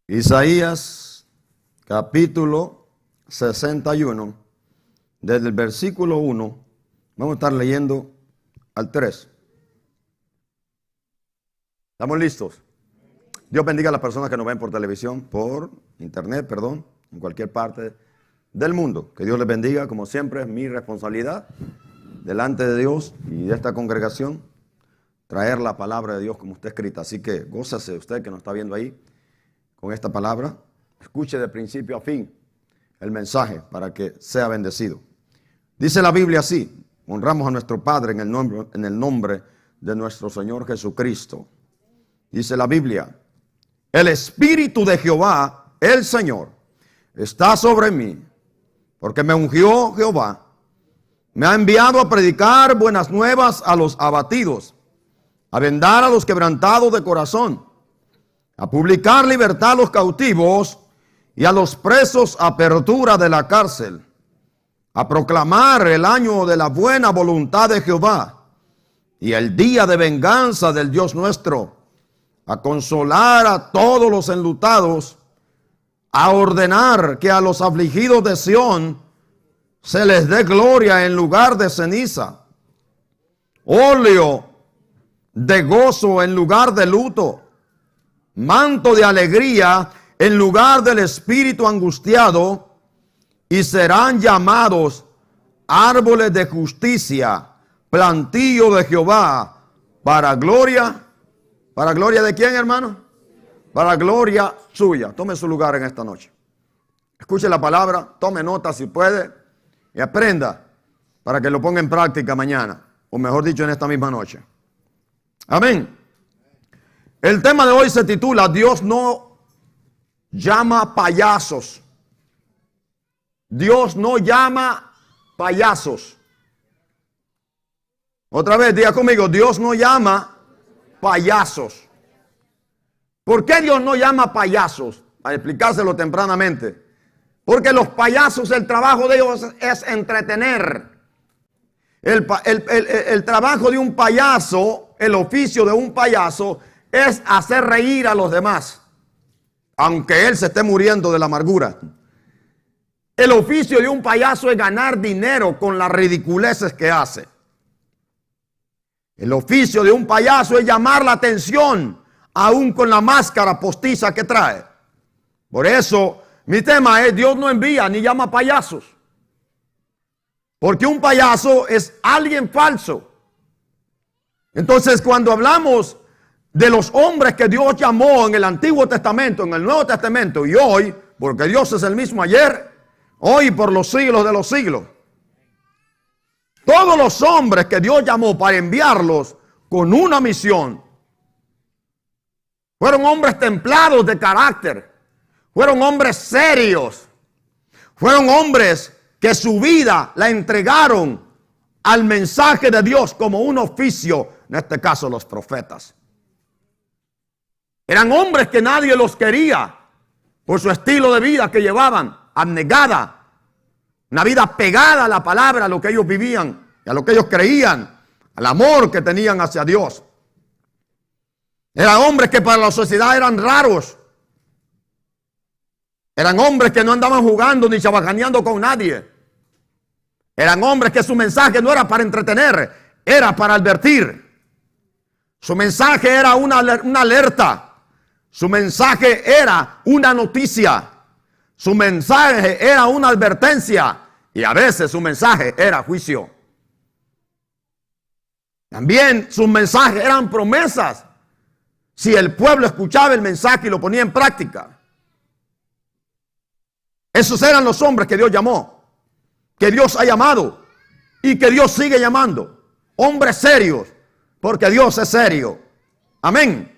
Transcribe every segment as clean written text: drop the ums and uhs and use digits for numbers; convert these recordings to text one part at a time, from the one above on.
Isaías capítulo 61, desde el versículo 1, vamos a estar leyendo al 3. ¿Estamos listos? Dios bendiga a las personas que nos ven por televisión, por internet, en cualquier parte del mundo. Que Dios les bendiga, como siempre, es mi responsabilidad delante de Dios y de esta congregación traer la palabra de Dios como está escrita. Así que gózase usted que nos está viendo ahí con esta palabra. Escuche de principio a fin el mensaje para que sea bendecido. Dice la Biblia así: honramos a nuestro Padre en el nombre de nuestro Señor Jesucristo. Dice la Biblia: el Espíritu de Jehová, el Señor, está sobre mí, porque me ungió Jehová. Me ha enviado a predicar buenas nuevas a los abatidos, a vendar a los quebrantados de corazón, a publicar libertad a los cautivos y a los presos apertura de la cárcel, a proclamar el año de la buena voluntad de Jehová y el día de venganza del Dios nuestro, a consolar a todos los enlutados, a ordenar que a los afligidos de Sión se les dé gloria en lugar de ceniza, óleo de gozo en lugar de luto, manto de alegría en lugar del espíritu angustiado, y serán llamados árboles de justicia, plantío de Jehová, para gloria de quién, hermano? Para gloria suya. Tome su lugar en esta noche. Escuche la palabra, tome nota si puede y aprenda para que lo ponga en práctica mañana, o mejor dicho, en esta misma noche. Amén. El tema de hoy se titula: Dios no llama payasos. Dios no llama payasos. Otra vez, diga conmigo: Dios no llama payasos. ¿Por qué Dios no llama payasos? A explicárselo tempranamente. Porque los payasos, el trabajo de ellos es entretener. El trabajo de un payaso, el oficio de un payaso, es hacer reír a los demás, aunque él se esté muriendo de la amargura. El oficio de un payaso es ganar dinero con las ridiculeces que hace. El oficio de un payaso es llamar la atención, aún con la máscara postiza que trae. Por eso mi tema es: Dios no envía ni llama payasos. Porque un payaso es alguien falso. Entonces, cuando hablamos de los hombres que Dios llamó en el Antiguo Testamento, en el Nuevo Testamento y hoy, porque Dios es el mismo ayer, hoy y por los siglos de los siglos. Todos los hombres que Dios llamó para enviarlos con una misión fueron hombres templados de carácter, fueron hombres serios, fueron hombres que su vida la entregaron al mensaje de Dios como un oficio, en este caso los profetas. Eran hombres que nadie los quería por su estilo de vida que llevaban, abnegada, una vida pegada a la palabra, a lo que ellos vivían, a lo que ellos creían, al amor que tenían hacia Dios. Eran hombres que para la sociedad eran raros. Eran hombres que no andaban jugando ni chabacaneando con nadie. Eran hombres que su mensaje no era para entretener, era para advertir. Su mensaje era una alerta. Su mensaje era una noticia. Su mensaje era una advertencia. Y a veces su mensaje era juicio. También sus mensajes eran promesas, si el pueblo escuchaba el mensaje y lo ponía en práctica. Esos eran los hombres que Dios llamó, que Dios ha llamado y que Dios sigue llamando. Hombres serios, porque Dios es serio. Amén.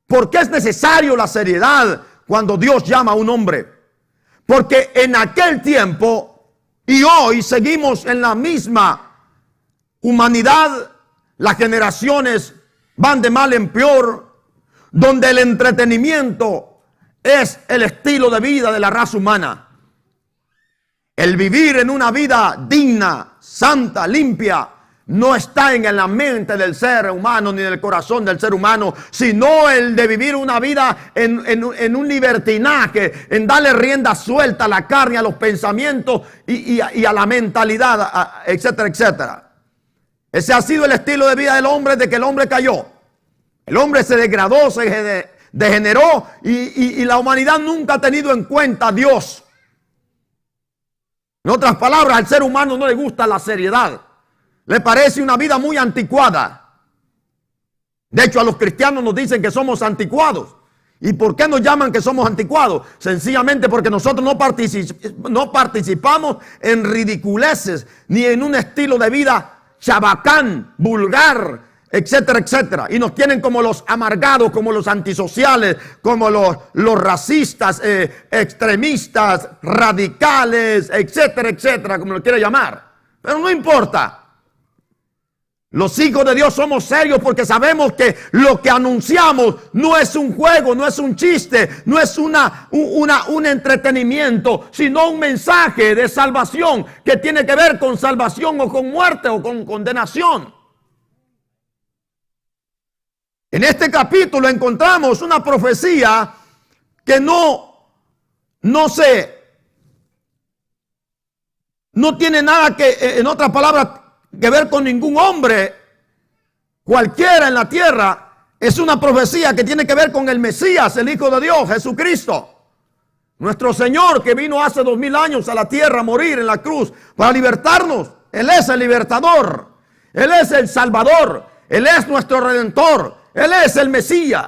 ¿Por qué es necesario la seriedad cuando Dios llama a un hombre? Porque en aquel tiempo y hoy seguimos en la misma humanidad. Las generaciones van de mal en peor, donde el entretenimiento es el estilo de vida de la raza humana. El vivir en una vida digna, santa, limpia, no está en la mente del ser humano ni en el corazón del ser humano, sino el de vivir una vida en un libertinaje, en darle rienda suelta a la carne, a los pensamientos y a la mentalidad, etcétera, etcétera. Ese ha sido el estilo de vida del hombre desde que el hombre cayó. El hombre se degradó, se degeneró y la humanidad nunca ha tenido en cuenta a Dios. En otras palabras, al ser humano no le gusta la seriedad. Le parece una vida muy anticuada. De hecho, a los cristianos nos dicen que somos anticuados. ¿Y por qué nos llaman que somos anticuados? Sencillamente porque nosotros no participamos en ridiculeces ni en un estilo de vida chabacán, vulgar, etcétera, etcétera. Y nos tienen como los amargados, como los antisociales, como los racistas, extremistas, radicales, etcétera, etcétera, como lo quiera llamar. Pero no importa. Los hijos de Dios somos serios porque sabemos que lo que anunciamos no es un juego, no es un chiste, no es un entretenimiento, sino un mensaje de salvación que tiene que ver con salvación o con muerte o con condenación. En este capítulo encontramos una profecía que no tiene nada que, en otras palabras, que ver con ningún hombre cualquiera en la tierra. Es una profecía que tiene que ver con el Mesías, el Hijo de Dios, Jesucristo, nuestro Señor, que vino hace 2000 años a la tierra a morir en la cruz para libertarnos. Él es el libertador, Él es el Salvador, Él es nuestro Redentor, Él es el Mesías.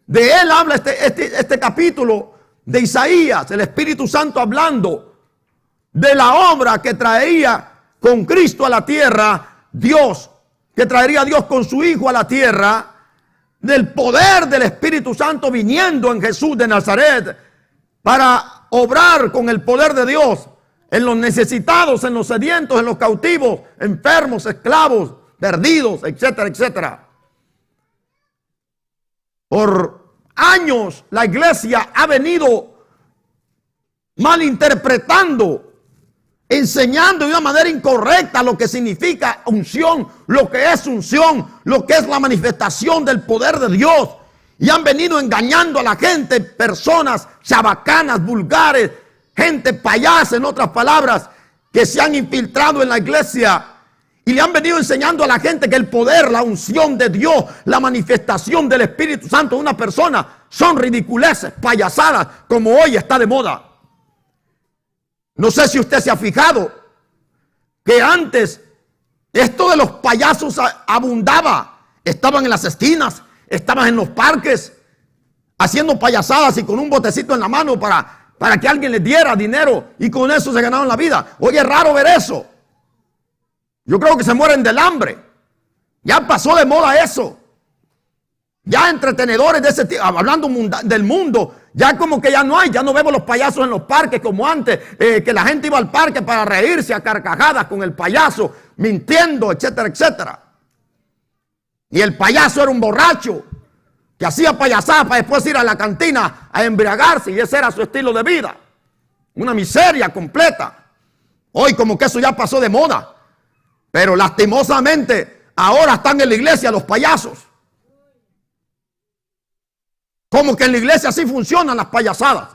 De Él habla este capítulo de Isaías, el Espíritu Santo hablando de la obra que traía con Cristo a la tierra, Dios, que traería a Dios con su Hijo a la tierra, del poder del Espíritu Santo viniendo en Jesús de Nazaret para obrar con el poder de Dios en los necesitados, en los sedientos, en los cautivos, enfermos, esclavos, perdidos, etcétera, etcétera. Por años la iglesia ha venido malinterpretando, enseñando de una manera incorrecta lo que significa unción, lo que es unción, lo que es la manifestación del poder de Dios. Y han venido engañando a la gente, personas chabacanas, vulgares, gente payasa, en otras palabras, que se han infiltrado en la iglesia y le han venido enseñando a la gente que el poder, la unción de Dios, la manifestación del Espíritu Santo de una persona son ridiculeces, payasadas, como hoy está de moda. No sé si usted se ha fijado que antes esto de los payasos abundaba. Estaban en las esquinas, estaban en los parques, haciendo payasadas y con un botecito en la mano para que alguien les diera dinero y con eso se ganaban la vida. Hoy es raro ver eso. Yo creo que se mueren del hambre. Ya pasó de moda eso. Ya entretenedores de ese tipo, hablando del mundo, ya como que ya no hay, ya no vemos los payasos en los parques como antes, que la gente iba al parque para reírse a carcajadas con el payaso, mintiendo, etcétera, etcétera. Y el payaso era un borracho que hacía payasadas para después ir a la cantina a embriagarse, y ese era su estilo de vida. Una miseria completa. Hoy como que eso ya pasó de moda, pero lastimosamente ahora están en la iglesia los payasos. Como que en la iglesia así funcionan las payasadas.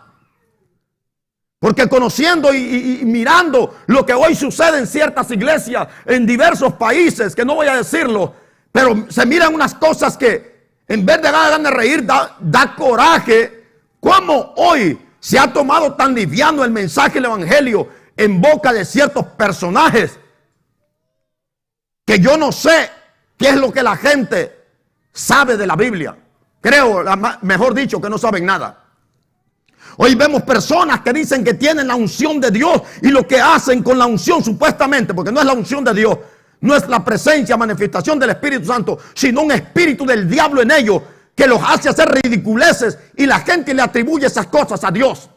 Porque conociendo y mirando lo que hoy sucede en ciertas iglesias, en diversos países, que no voy a decirlo, pero se miran unas cosas que en vez de dar ganas de reír, da coraje. Cómo hoy se ha tomado tan liviano el mensaje del evangelio en boca de ciertos personajes, que yo no sé qué es lo que la gente sabe de la Biblia. Creo, mejor dicho, que no saben nada. Hoy vemos personas que dicen que tienen la unción de Dios y lo que hacen con la unción supuestamente, porque no es la unción de Dios, no es la presencia, manifestación del Espíritu Santo, sino un espíritu del diablo en ellos que los hace hacer ridiculeces y la gente le atribuye esas cosas a Dios.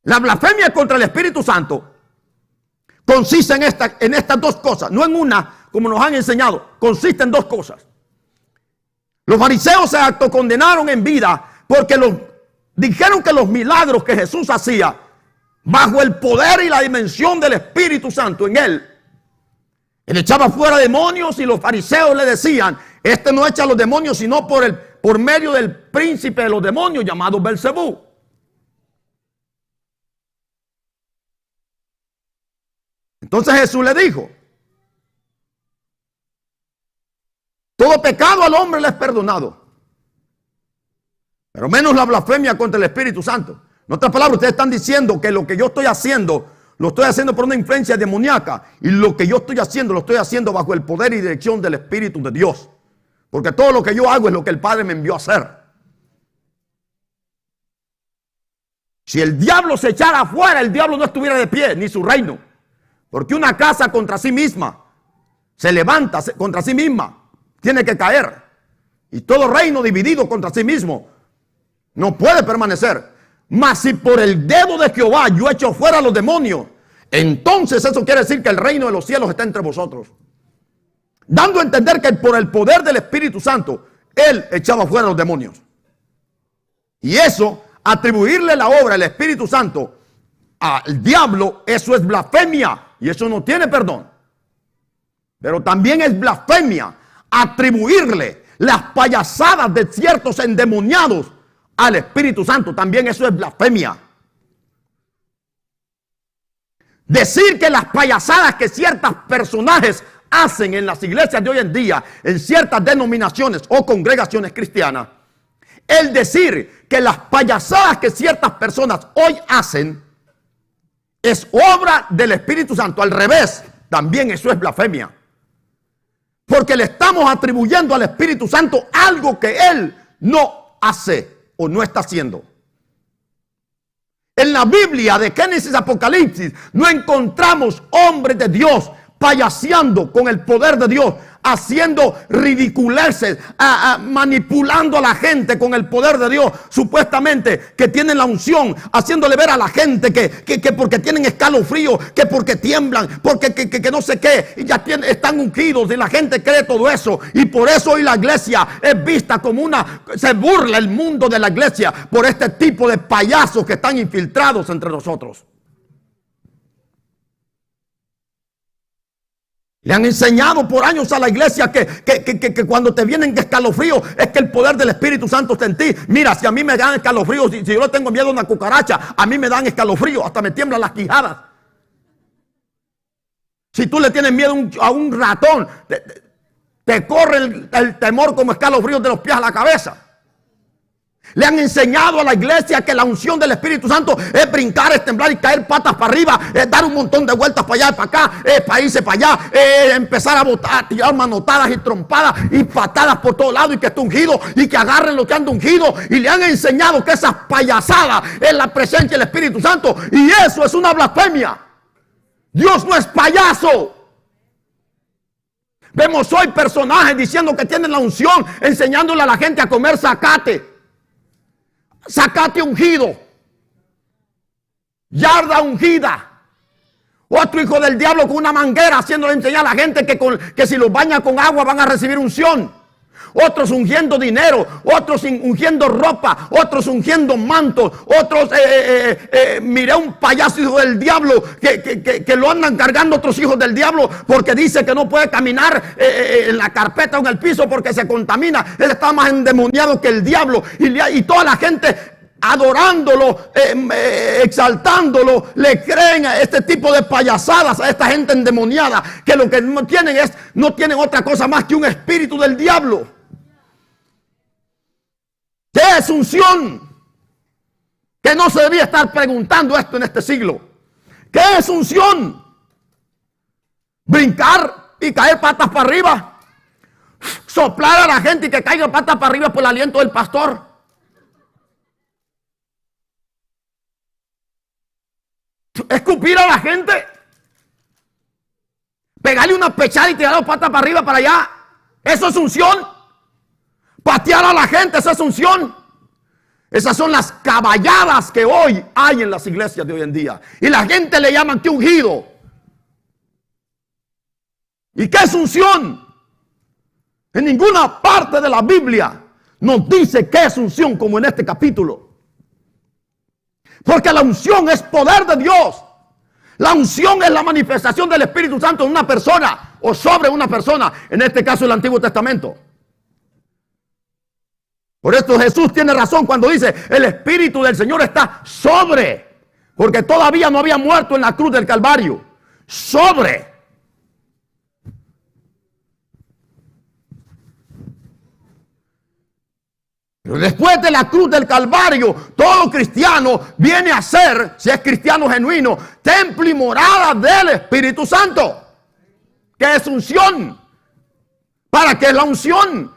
La blasfemia contra el Espíritu Santo consiste en estas dos cosas, no en una, como nos han enseñado, consiste en dos cosas. Los fariseos se autocondenaron en vida porque dijeron que los milagros que Jesús hacía bajo el poder y la dimensión del Espíritu Santo en él echaba fuera demonios, y los fariseos le decían: este no echa los demonios sino por medio del príncipe de los demonios llamado Belzebú. Entonces Jesús le dijo: todo pecado al hombre le es perdonado, pero menos la blasfemia contra el Espíritu Santo. En otras palabras, ustedes están diciendo que lo que yo estoy haciendo, lo estoy haciendo por una influencia demoníaca, y lo que yo estoy haciendo, lo estoy haciendo bajo el poder y dirección del Espíritu de Dios. Porque todo lo que yo hago es lo que el Padre me envió a hacer. Si el diablo se echara afuera, el diablo no estuviera de pie, ni su reino. Porque una casa contra sí misma se levanta contra sí misma, tiene que caer. Y todo reino dividido contra sí mismo no puede permanecer. Mas si por el dedo de Jehová yo echo fuera a los demonios, entonces eso quiere decir que el reino de los cielos está entre vosotros. Dando a entender que por el poder del Espíritu Santo, él echaba fuera a los demonios. Y eso, atribuirle la obra del Espíritu Santo al diablo, eso es blasfemia. Y eso no tiene perdón. Pero también es blasfemia atribuirle las payasadas de ciertos endemoniados al Espíritu Santo. También eso es blasfemia. Decir que las payasadas que ciertos personajes hacen en las iglesias de hoy en día, en ciertas denominaciones o congregaciones cristianas, el decir que las payasadas que ciertas personas hoy hacen es obra del Espíritu Santo, al revés, también eso es blasfemia. Porque le estamos atribuyendo al Espíritu Santo algo que él no hace o no está haciendo. En la Biblia de Génesis a Apocalipsis no encontramos hombres de Dios payaseando con el poder de Dios, haciendo ridiculeces, manipulando a la gente con el poder de Dios, supuestamente que tienen la unción, haciéndole ver a la gente que porque tienen escalofrío, que porque tiemblan, porque que no sé qué, y ya están ungidos, y la gente cree todo eso. Y por eso hoy la iglesia es vista como se burla el mundo de la iglesia por este tipo de payasos que están infiltrados entre nosotros. Le han enseñado por años a la iglesia que cuando te vienen escalofríos es que el poder del Espíritu Santo está en ti. Mira, si a mí me dan escalofríos, si yo le tengo miedo a una cucaracha, a mí me dan escalofríos, hasta me tiemblan las quijadas. Si tú le tienes miedo a un ratón, te corre el temor como escalofríos de los pies a la cabeza. Le han enseñado a la iglesia que la unción del Espíritu Santo es brincar, es temblar y caer patas para arriba, es dar un montón de vueltas para allá y para acá, para irse para allá, empezar a botar, tirar manotadas y trompadas y patadas por todos lados, y que está ungido y que agarren lo que anda ungido. Y le han enseñado que esas payasadas es la presencia del Espíritu Santo, y eso es una blasfemia. Dios no es payaso. Vemos hoy personajes diciendo que tienen la unción, enseñándole a la gente a comer zacate. Zacate ungido, yarda ungida. Otro hijo del diablo con una manguera haciéndole enseñar a la gente que si los baña con agua van a recibir unción. Otros ungiendo dinero, otros ungiendo ropa, otros ungiendo mantos, otros, miré un payaso hijo del diablo que lo andan cargando otros hijos del diablo porque dice que no puede caminar en la carpeta o en el piso porque se contamina. Él está más endemoniado que el diablo, y toda la gente adorándolo, exaltándolo, le creen a este tipo de payasadas, a esta gente endemoniada, que lo que no tienen otra cosa más que un espíritu del diablo. ¿Qué es unción? Que no se debía estar preguntando esto en este siglo. ¿Qué es unción? Brincar y caer patas para arriba, soplar a la gente y que caiga patas para arriba por el aliento del pastor. Escupir a la gente, pegarle una pechada y tirar patas para arriba, para allá. Eso es unción. Patear a la gente, esa es unción. Esas son las caballadas que hoy hay en las iglesias de hoy en día. Y la gente le llaman que ungido. ¿Y qué es unción? En ninguna parte de la Biblia nos dice qué es unción como en este capítulo. Porque la unción es poder de Dios. La unción es la manifestación del Espíritu Santo en una persona o sobre una persona, en este caso el Antiguo Testamento. Por esto Jesús tiene razón cuando dice, el Espíritu del Señor está sobre, porque todavía no había muerto en la cruz del Calvario. Sobre. Pero después de la cruz del Calvario, todo cristiano viene a ser, si es cristiano genuino, templo y morada del Espíritu Santo. ¿Qué es unción? ¿Para qué es la unción?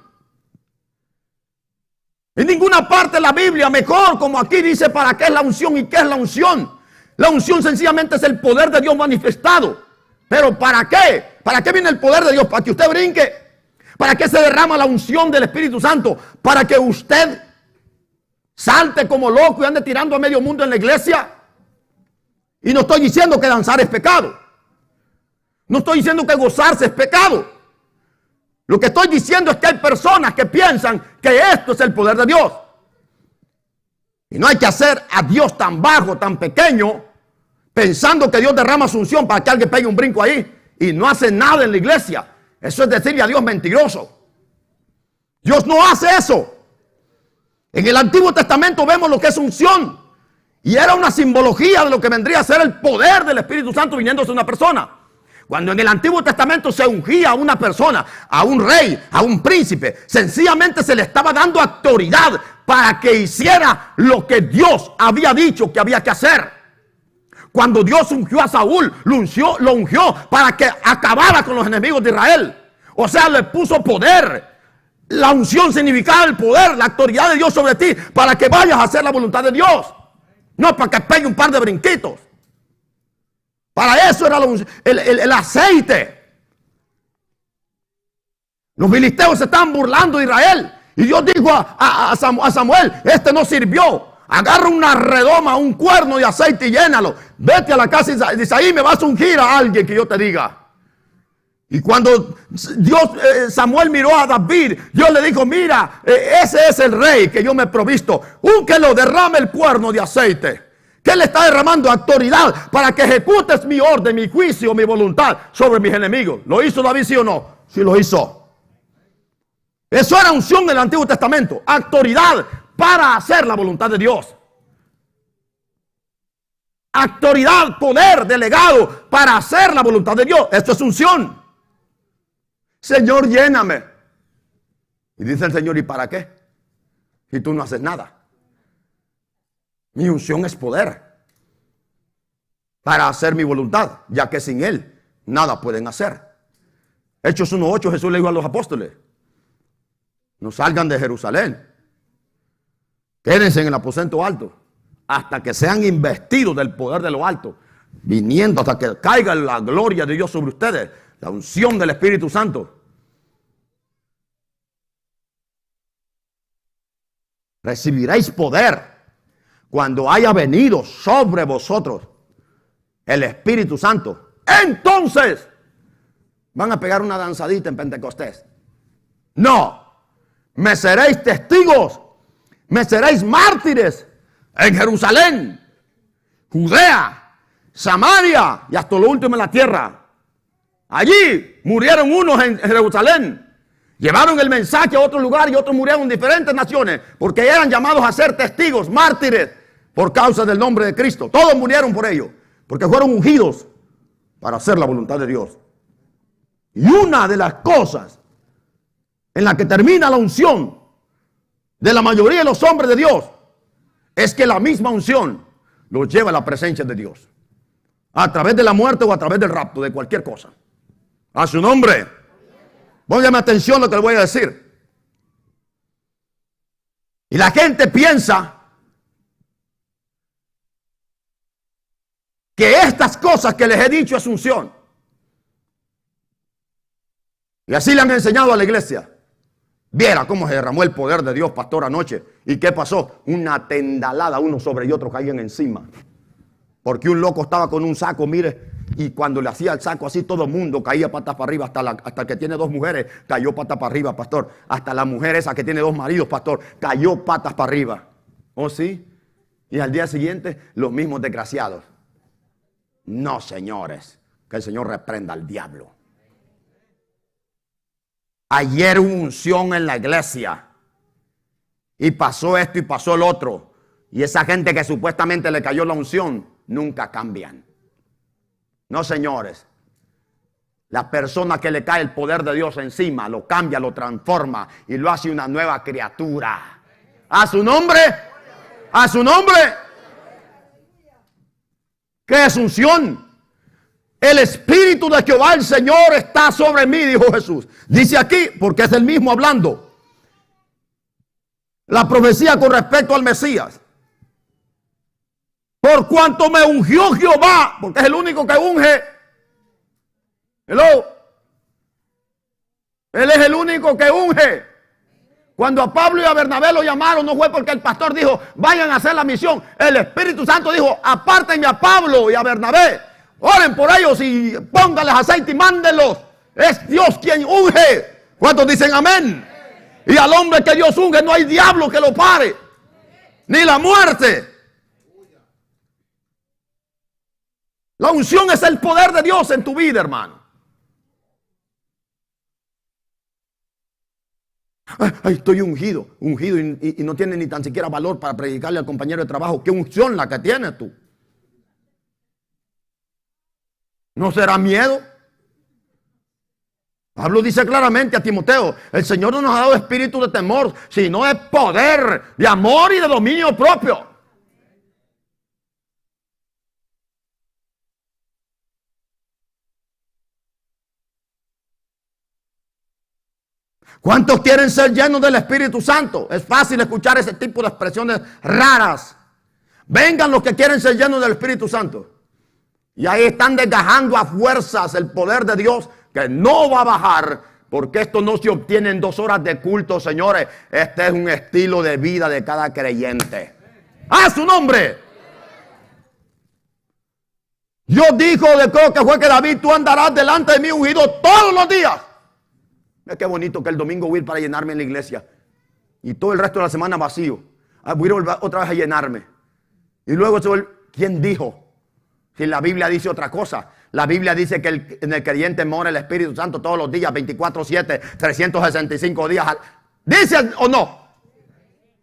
En ninguna parte de la Biblia, mejor como aquí dice, ¿para qué es la unción y qué es la unción? La unción sencillamente es el poder de Dios manifestado. ¿Pero para qué? ¿Para qué viene el poder de Dios? ¿Para que usted brinque? ¿Para qué se derrama la unción del Espíritu Santo? Para que usted salte como loco y ande tirando a medio mundo en la iglesia. Y no estoy diciendo que danzar es pecado. No estoy diciendo que gozarse es pecado. Lo que estoy diciendo es que hay personas que piensan que esto es el poder de Dios. Y no hay que hacer a Dios tan bajo, tan pequeño, pensando que Dios derrama su unción para que alguien pegue un brinco ahí y no hace nada en la iglesia. Eso es decirle a Dios mentiroso. Dios no hace eso. En el Antiguo Testamento vemos lo que es unción. Y era una simbología de lo que vendría a ser el poder del Espíritu Santo viniéndose a una persona. Cuando en el Antiguo Testamento se ungía a una persona, a un rey, a un príncipe, sencillamente se le estaba dando autoridad para que hiciera lo que Dios había dicho que había que hacer. Cuando Dios ungió a Saúl, lo ungió para que acabara con los enemigos de Israel. O sea, le puso poder. La unción significaba el poder, la autoridad de Dios sobre ti, para que vayas a hacer la voluntad de Dios. No para que pegue un par de brinquitos. Para eso era el aceite. Los filisteos se estaban burlando de Israel. Y Dios dijo a Samuel, este no sirvió. Agarra una redoma, un cuerno de aceite y llénalo. Vete a la casa de Isaí, me vas a ungir a alguien que yo te diga. Y cuando Samuel miró a David, Dios le dijo, mira, ese es el rey que yo me he provisto. Únquelo, derrame el cuerno de aceite. Que le está derramando autoridad para que ejecutes mi orden, mi juicio, mi voluntad sobre mis enemigos. ¿Lo hizo David, sí o no? Sí lo hizo. Eso era unción en el Antiguo Testamento. Autoridad para hacer la voluntad de Dios. Autoridad, poder delegado para hacer la voluntad de Dios. Esto es unción. Señor, lléname. Y dice el Señor, ¿y para qué? Si tú no haces nada. Mi unción es poder para hacer mi voluntad, ya que sin Él nada pueden hacer. Hechos 1:8, Jesús le dijo a los apóstoles, no salgan de Jerusalén, quédense en el aposento alto, hasta que sean investidos del poder de lo alto, viniendo hasta que caiga la gloria de Dios sobre ustedes, la unción del Espíritu Santo. Recibiréis poder cuando haya venido sobre vosotros el Espíritu Santo. Entonces van a pegar una danzadita en Pentecostés. No, me seréis testigos, me seréis mártires en Jerusalén, Judea, Samaria y hasta lo último en la tierra. Allí murieron unos en Jerusalén. Llevaron el mensaje a otro lugar y otros murieron en diferentes naciones porque eran llamados a ser testigos, mártires, por causa del nombre de Cristo. Todos murieron por ello, porque fueron ungidos para hacer la voluntad de Dios. Y una de las cosas en la que termina la unción de la mayoría de los hombres de Dios es que la misma unción los lleva a la presencia de Dios. A través de la muerte o a través del rapto, de cualquier cosa. A su nombre. Póngame atención a lo que le voy a decir. Y la gente piensa que estas cosas que les he dicho es unción. Y así le han enseñado a la iglesia. Viera cómo se derramó el poder de Dios, pastor, anoche. ¿Y qué pasó? Una tendalada, uno sobre y otro caían encima. Porque un loco estaba con un saco, mire, y cuando le hacía el saco así, todo el mundo caía patas para arriba. Hasta el que tiene 2 mujeres cayó patas para arriba, pastor. Hasta la mujer esa que tiene 2 maridos, pastor, cayó patas para arriba. ¿Oh, sí? Y al día siguiente, los mismos desgraciados. No, señores, que el Señor reprenda al diablo. Ayer hubo unción en la iglesia. Y pasó esto y pasó el otro. Y esa gente que supuestamente le cayó la unción, nunca cambian. No, señores. La persona que le cae el poder de Dios encima, lo cambia, lo transforma y lo hace una nueva criatura. ¿A su nombre? ¿A su nombre? ¿Qué es unción? El Espíritu de Jehová el Señor está sobre mí, dijo Jesús. Dice aquí, porque es el mismo hablando. La profecía con respecto al Mesías. Por cuanto me ungió Jehová, porque es el único que unge. Hello. Él es el único que unge. Cuando a Pablo y a Bernabé lo llamaron, no fue porque el pastor dijo, vayan a hacer la misión. El Espíritu Santo dijo, apártenme a Pablo y a Bernabé. Oren por ellos y pónganles aceite y mándenlos. Es Dios quien unge. ¿Cuántos dicen amén? Y al hombre que Dios unge no hay diablo que lo pare. Ni la muerte. La unción es el poder de Dios en tu vida, hermano. Ay, estoy ungido y no tiene ni tan siquiera valor para predicarle al compañero de trabajo. ¿Qué unción la que tienes tú? ¿No será miedo? Pablo dice claramente a Timoteo, el Señor no nos ha dado espíritu de temor, sino de poder, de amor y de dominio propio. ¿Cuántos quieren ser llenos del Espíritu Santo? Es fácil escuchar ese tipo de expresiones raras. Vengan los que quieren ser llenos del Espíritu Santo. Y ahí están desgajando a fuerzas el poder de Dios que no va a bajar. Porque esto no se obtiene en 2 horas de culto, señores. Este es un estilo de vida de cada creyente. ¡A su nombre! Dios dijo, creo que fue que David, tú andarás delante de mí ungido todos los días. Mira qué bonito que el domingo voy a ir para llenarme en la iglesia. Y todo el resto de la semana vacío. Voy a ir otra vez a llenarme. Y luego, ¿quién dijo? Si la Biblia dice otra cosa. La Biblia dice que en el creyente mora el Espíritu Santo todos los días, 24/7, 365 días. ¿Dice o no?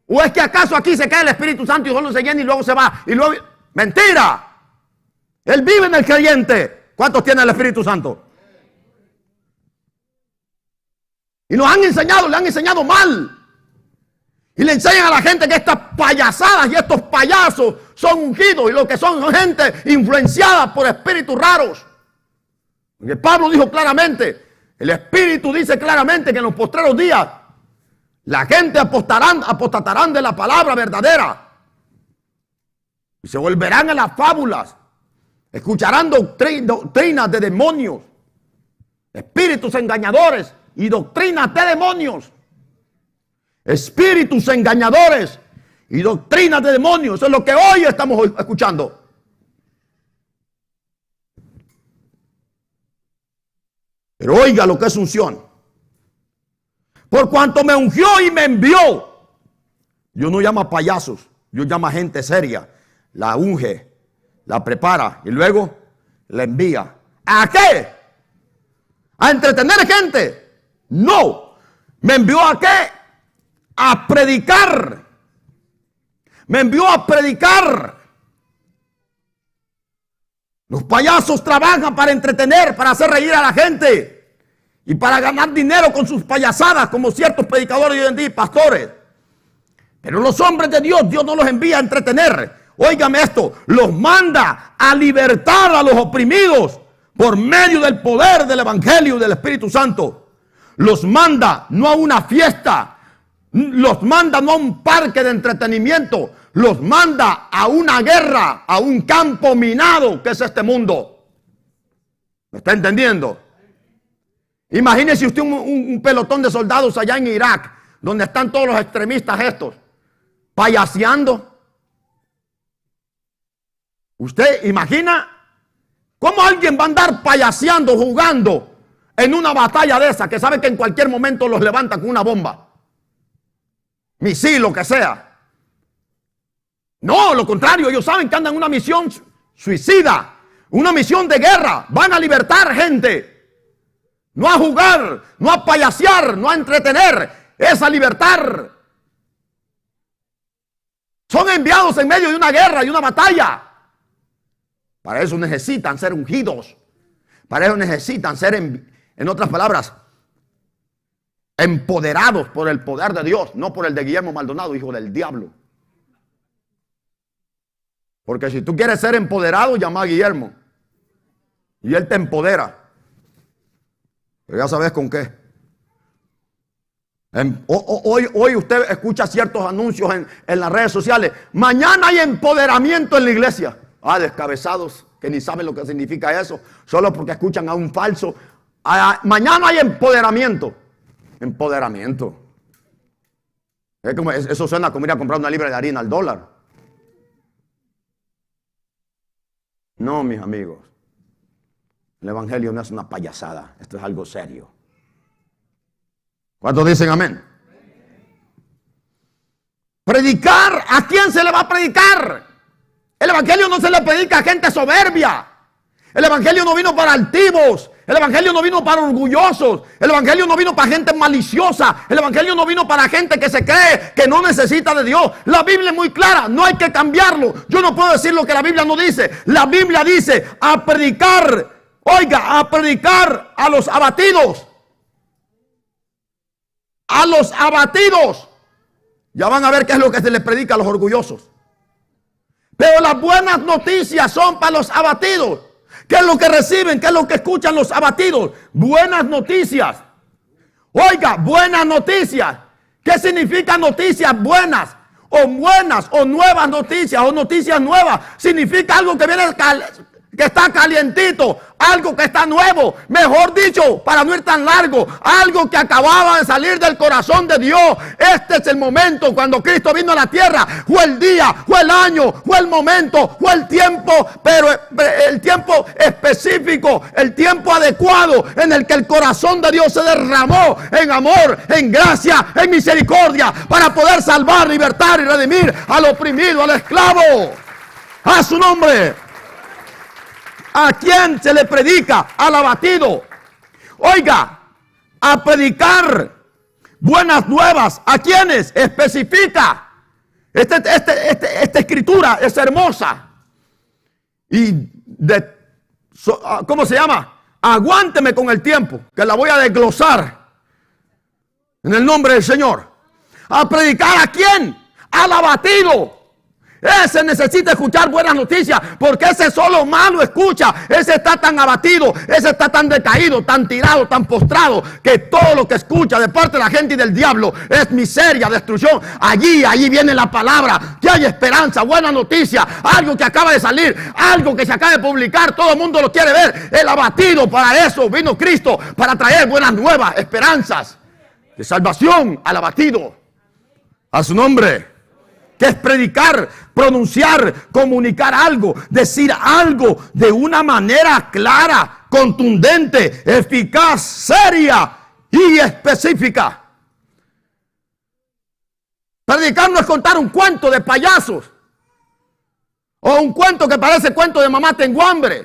¿O es que acaso aquí se queda el Espíritu Santo y solo se llena y luego se va? Y luego, ¡mentira! Él vive en el creyente. ¿Cuántos tienen el Espíritu Santo? Y nos han enseñado, le han enseñado mal. Y le enseñan a la gente que estas payasadas y estos payasos son ungidos y lo que son gente influenciada por espíritus raros. Porque Pablo dijo claramente, el Espíritu dice claramente que en los postreros días la gente apostatarán de la palabra verdadera. Y se volverán a las fábulas. Escucharán doctrinas de demonios, espíritus engañadores y doctrinas de demonios. Espíritus engañadores y doctrinas de demonios. Eso es lo que hoy estamos escuchando. Pero oiga lo que es unción. Por cuanto me ungió y me envió. Dios no llama payasos. Dios llama gente seria. La unge, la prepara y luego la envía. ¿A qué? ¿A entretener gente? No. ¿Me envió a qué? A predicar. Me envió a predicar. Los payasos trabajan para entretener, para hacer reír a la gente y para ganar dinero con sus payasadas, como ciertos predicadores hoy en día, pastores. Pero los hombres de Dios, Dios no los envía a entretener. Óigame esto, los manda a libertar a los oprimidos por medio del poder del Evangelio y del Espíritu Santo. Los manda no a una fiesta, los manda no a un parque de entretenimiento, los manda a una guerra, a un campo minado que es este mundo. ¿Me está entendiendo? Imagínese usted un pelotón de soldados allá en Irak, donde están todos los extremistas estos, payaseando. ¿Usted imagina cómo alguien va a andar payaseando, jugando en una batalla de esa, que sabe que en cualquier momento los levanta con una bomba, misil, lo que sea? No, lo contrario, ellos saben que andan en una misión suicida, una misión de guerra. Van a libertar gente, no a jugar, no a payasear, no a entretener, es a libertar. Son enviados en medio de una guerra y una batalla. Para eso necesitan ser ungidos. Para eso necesitan ser, en otras palabras, empoderados por el poder de Dios, no por el de Guillermo Maldonado, hijo del diablo. Porque si tú quieres ser empoderado, llama a Guillermo y él te empodera. Pero ya sabes con qué. Hoy usted escucha ciertos anuncios en las redes sociales. Mañana hay empoderamiento en la iglesia. Ah, descabezados que ni saben lo que significa eso, solo porque escuchan a un falso. Mañana hay empoderamiento. Empoderamiento. Eso suena como ir a comprar una libra de harina al dólar. No, mis amigos. El evangelio no es una payasada. Esto es algo serio. ¿Cuántos dicen amén? Predicar. ¿A quién se le va a predicar? El evangelio no se le predica a gente soberbia. El evangelio no vino para altivos. El evangelio no vino para orgullosos. El evangelio no vino para gente maliciosa. El evangelio no vino para gente que se cree que no necesita de Dios. La Biblia es muy clara, no hay que cambiarlo. Yo no puedo decir lo que la Biblia no dice. La Biblia dice a predicar, oiga, a predicar a los abatidos. A los abatidos. Ya van a ver qué es lo que se les predica a los orgullosos. Pero las buenas noticias son para los abatidos. ¿Qué es lo que reciben? ¿Qué es lo que escuchan los abatidos? Buenas noticias. Oiga, buenas noticias. ¿Qué significan noticias buenas? O buenas, o nuevas noticias, o noticias nuevas. Significa algo que viene, que está calientito, algo que está nuevo. Mejor dicho, para no ir tan largo, algo que acababa de salir del corazón de Dios. Este es el momento cuando Cristo vino a la tierra. Fue el día, fue el año, fue el momento, fue el tiempo, pero el tiempo específico, el tiempo adecuado en el que el corazón de Dios se derramó en amor, en gracia, en misericordia, para poder salvar, libertar y redimir al oprimido, al esclavo. A su nombre. ¿A quién se le predica? Al abatido. Oiga, a predicar buenas nuevas. ¿A quiénes? Especifica. Esta escritura es hermosa. Y ¿cómo se llama? Aguánteme con el tiempo, que la voy a desglosar en el nombre del Señor. ¿A predicar a quién? Al abatido. Ese necesita escuchar buenas noticias, porque ese solo malo escucha. Ese está tan abatido, ese está tan decaído, tan tirado, tan postrado, que todo lo que escucha de parte de la gente y del diablo es miseria, destrucción. Allí viene la palabra, que hay esperanza, buena noticia, algo que acaba de salir, algo que se acaba de publicar, todo el mundo lo quiere ver. El abatido, para eso vino Cristo, para traer buenas nuevas, esperanzas de salvación al abatido. A su nombre. Que es predicar, pronunciar, comunicar algo, decir algo de una manera clara, contundente, eficaz, seria y específica. Predicar no es contar un cuento de payasos o un cuento que parece cuento de mamá tengo hambre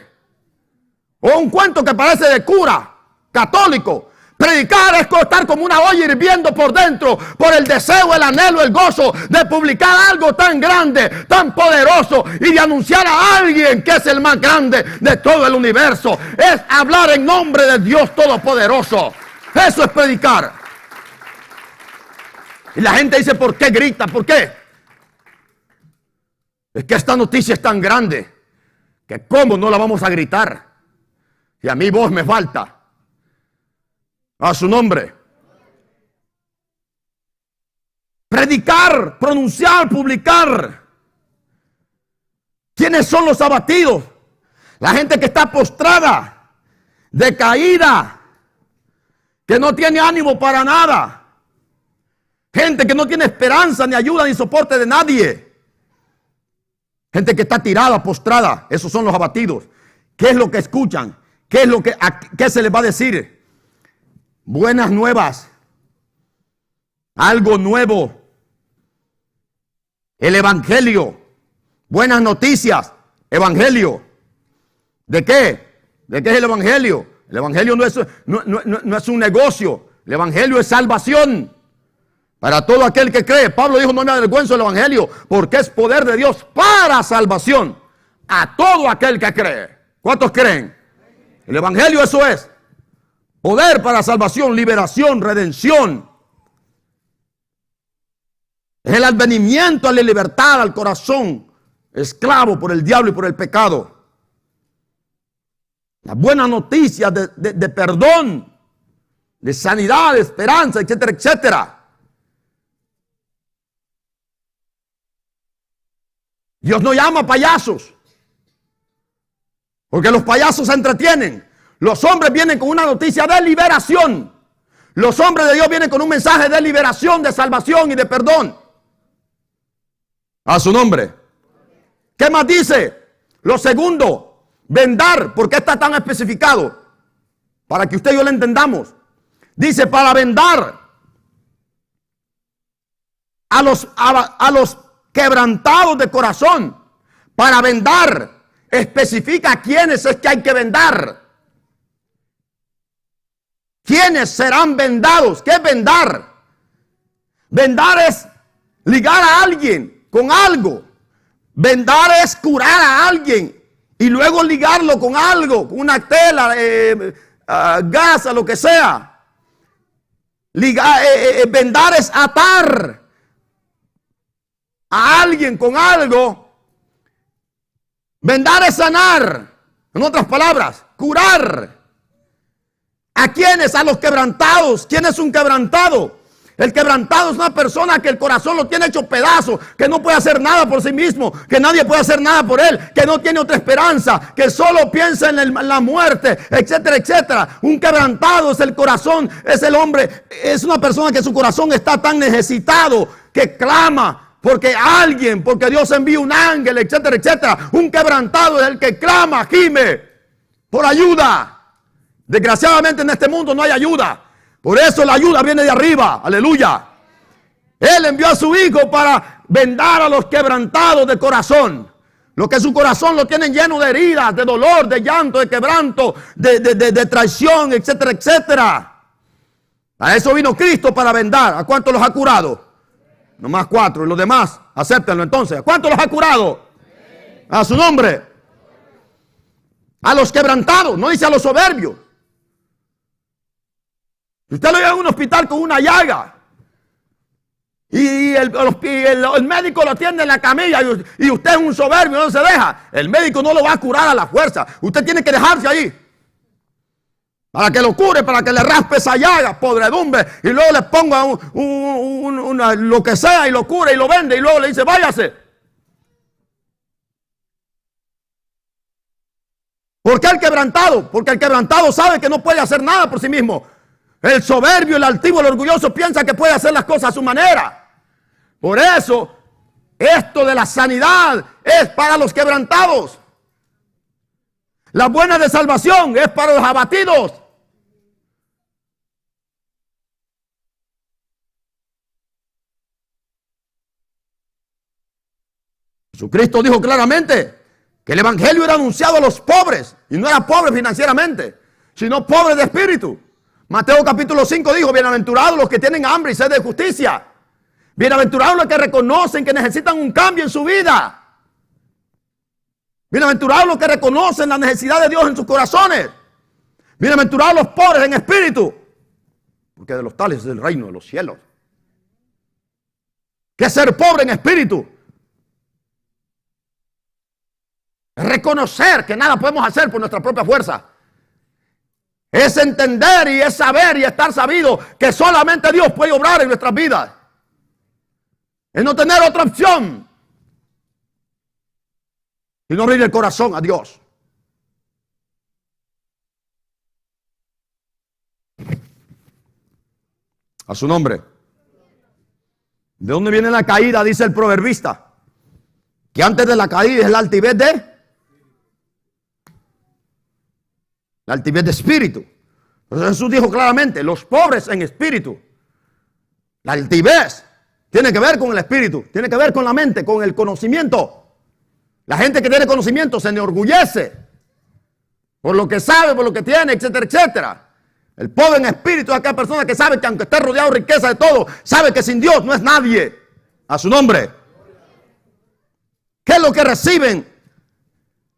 o un cuento que parece de cura católico. Predicar es estar como una olla hirviendo por dentro, por el deseo, el anhelo, el gozo de publicar algo tan grande, tan poderoso y de anunciar a alguien que es el más grande de todo el universo. Es hablar en nombre de Dios Todopoderoso. Eso es predicar. Y la gente dice, ¿por qué grita? ¿Por qué? Es que esta noticia es tan grande que cómo no la vamos a gritar. Y a mí voz me falta. A su nombre. Predicar, pronunciar, publicar. ¿Quiénes son los abatidos? La gente que está postrada, decaída, que no tiene ánimo para nada. Gente que no tiene esperanza, ni ayuda, ni soporte de nadie. Gente que está tirada, postrada. Esos son los abatidos. ¿Qué es lo que escuchan? ¿Qué se les va a decir? Buenas nuevas, algo nuevo, el evangelio, Buenas noticias, evangelio. ¿De qué? ¿De qué es el evangelio? El evangelio no es un negocio. El evangelio es salvación para todo aquel que cree. Pablo dijo, no me avergüenzo del evangelio, porque es poder de Dios para salvación a todo aquel que cree. ¿Cuántos creen? El evangelio eso es. Poder para salvación, liberación, redención. Es el advenimiento a la libertad al corazón esclavo por el diablo y por el pecado. La buena noticia de perdón, de sanidad, de esperanza, etcétera, etcétera. Dios no llama payasos, porque los payasos se entretienen. Los hombres vienen con una noticia de liberación. Los hombres de Dios vienen con un mensaje de liberación, de salvación y de perdón. A su nombre. ¿Qué más dice? Lo segundo, vendar. ¿Por qué está tan especificado? Para que usted y yo lo entendamos. Dice, para vendar a los quebrantados de corazón. Para vendar. Especifica a quiénes es que hay que vendar. ¿Quiénes serán vendados? ¿Qué es vendar? Vendar es ligar a alguien con algo. Vendar es curar a alguien y luego ligarlo con algo, con una tela, gasa, lo que sea. Vendar es atar a alguien con algo. Vendar es sanar. En otras palabras, curar. ¿A quiénes? A los quebrantados. ¿Quién es un quebrantado? El quebrantado es una persona que el corazón lo tiene hecho pedazos, que no puede hacer nada por sí mismo, que nadie puede hacer nada por él, que no tiene otra esperanza, que solo piensa en la muerte, etcétera, etcétera. Un quebrantado es el corazón, es el hombre, es una persona que su corazón está tan necesitado que clama porque Dios envía un ángel, etcétera, etcétera. Un quebrantado es el que clama, gime por ayuda. Desgraciadamente en este mundo no hay ayuda. Por eso la ayuda viene de arriba. Aleluya. Él envió a su Hijo para vendar a los quebrantados de corazón. Los que su corazón lo tienen lleno de heridas, de dolor, de llanto, de quebranto, de traición, etcétera, etcétera. A eso vino Cristo, para vendar. ¿A cuántos los ha curado? Nomás 4. Y los demás, acéptenlo entonces. ¿A cuántos los ha curado? A su nombre. A los quebrantados, no dice a los soberbios. Usted lo lleva a un hospital con una llaga y el médico lo atiende en la camilla y usted es un soberbio, no se deja. El médico no lo va a curar a la fuerza. Usted tiene que dejarse ahí para que lo cure, para que le raspe esa llaga, podredumbre, y luego le ponga lo que sea y lo cure y lo vende y luego le dice váyase. ¿Por qué el quebrantado? Porque el quebrantado sabe que no puede hacer nada por sí mismo. El soberbio, el altivo, el orgulloso piensa que puede hacer las cosas a su manera. Por eso, esto de la sanidad es para los quebrantados. La buena de salvación es para los abatidos. Jesucristo dijo claramente que el evangelio era anunciado a los pobres, y no era pobre financieramente, sino pobre de espíritu. Mateo capítulo 5 dijo, bienaventurados los que tienen hambre y sed de justicia. Bienaventurados los que reconocen que necesitan un cambio en su vida. Bienaventurados los que reconocen la necesidad de Dios en sus corazones. Bienaventurados los pobres en espíritu, porque de los tales es el reino de los cielos. ¿Qué es ser pobre en espíritu? Es reconocer que nada podemos hacer por nuestra propia fuerza. Es entender y es saber y estar sabido que solamente Dios puede obrar en nuestras vidas. Es no tener otra opción y no abrir el corazón a Dios. A su nombre. ¿De dónde viene la caída? Dice el proverbista. Que antes de la caída es la altivez de espíritu. Entonces Jesús dijo claramente, los pobres en espíritu. La altivez tiene que ver con el espíritu, tiene que ver con la mente, con el conocimiento. La gente que tiene conocimiento se enorgullece por lo que sabe, por lo que tiene, etcétera, etcétera. El pobre en espíritu es aquella persona que sabe que aunque esté rodeado de riqueza de todo, sabe que sin Dios no es nadie. A su nombre. ¿Qué es lo que reciben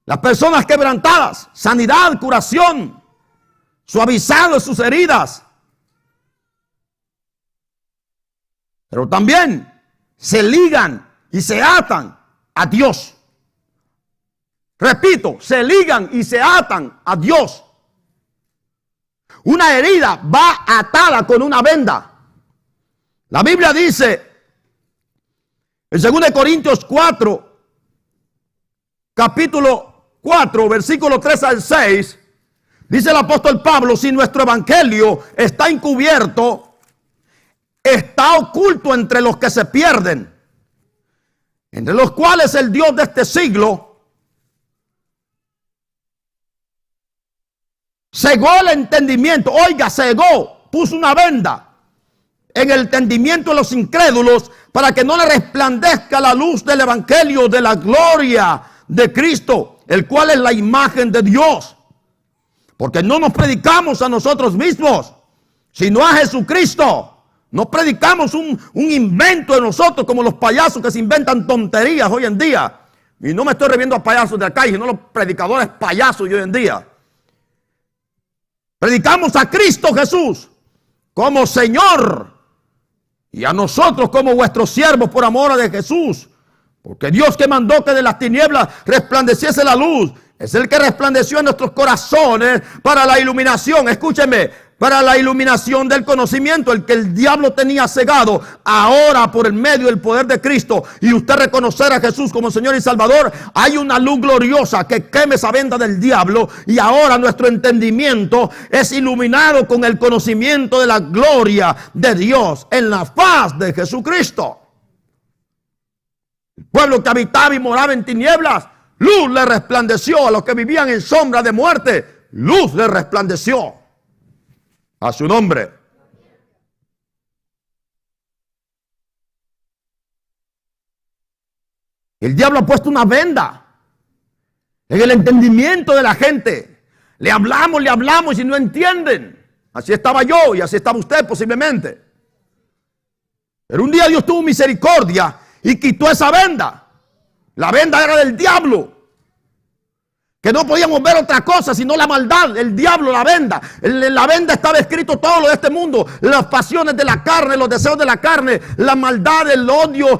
las personas quebrantadas? Sanidad, curación, suavizado sus heridas. Pero también se ligan y se atan a Dios. Repito, se ligan y se atan a Dios. Una herida va atada con una venda. La Biblia dice en 2 Corintios 4, capítulo 4, versículo 3 al 6, dice el apóstol Pablo: si nuestro evangelio está encubierto, está oculto entre los que se pierden, entre los cuales el Dios de este siglo cegó el entendimiento. Oiga, cegó, puso una venda en el entendimiento de los incrédulos para que no le resplandezca la luz del evangelio de la gloria de Cristo, el cual es la imagen de Dios. Porque no nos predicamos a nosotros mismos, sino a Jesucristo. No predicamos un invento de nosotros como los payasos que se inventan tonterías hoy en día. Y no me estoy refiriendo a payasos de acá, sino a los predicadores payasos de hoy en día. Predicamos a Cristo Jesús como Señor y a nosotros como vuestros siervos por amor de Jesús. Porque Dios, que mandó que de las tinieblas resplandeciese la luz, es el que resplandeció en nuestros corazones para la iluminación. Escúcheme, para la iluminación del conocimiento, el que el diablo tenía cegado, ahora por el medio del poder de Cristo, y usted reconocer a Jesús como Señor y Salvador, hay una luz gloriosa que queme esa venda del diablo, y ahora nuestro entendimiento es iluminado con el conocimiento de la gloria de Dios en la faz de Jesucristo. El pueblo que habitaba y moraba en tinieblas, luz le resplandeció. A los que vivían en sombra de muerte, luz le resplandeció. A su nombre. El diablo ha puesto una venda en el entendimiento de la gente. Le hablamos y no entienden. Así estaba yo y así estaba usted posiblemente. Pero un día Dios tuvo misericordia y quitó esa venda. La venda era del diablo, que no podíamos ver otra cosa sino la maldad, el diablo, la venda. En la venda estaba escrito todo lo de este mundo, las pasiones de la carne, los deseos de la carne, la maldad, el odio,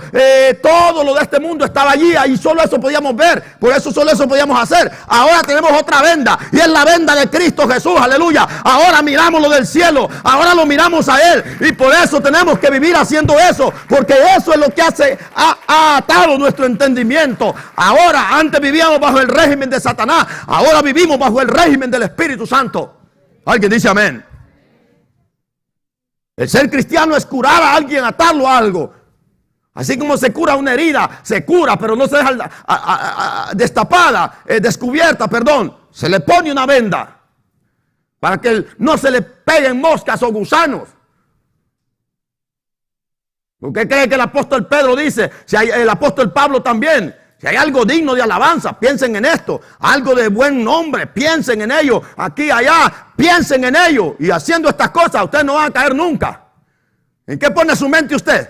todo lo de este mundo estaba allí, y solo eso podíamos ver, por eso solo eso podíamos hacer. Ahora tenemos otra venda, y es la venda de Cristo Jesús, aleluya. Ahora miramos lo del cielo, ahora lo miramos a Él, y por eso tenemos que vivir haciendo eso, porque eso es lo que ha atado nuestro entendimiento. Ahora, antes vivíamos bajo el régimen de Satanás, ahora vivimos bajo el régimen del Espíritu Santo. Alguien dice amén. El ser cristiano es curar a alguien, atarlo a algo. Así como se cura una herida, se cura, pero no se deja destapada, descubierta, perdón. Se le pone una venda para que no se le peguen moscas o gusanos. ¿Usted cree que el apóstol Pedro dice? Si hay, el apóstol Pablo también. Si hay algo digno de alabanza, piensen en esto. Algo de buen nombre, piensen en ello. Aquí, allá, piensen en ello. Y haciendo estas cosas, ustedes no van a caer nunca. ¿En qué pone su mente usted?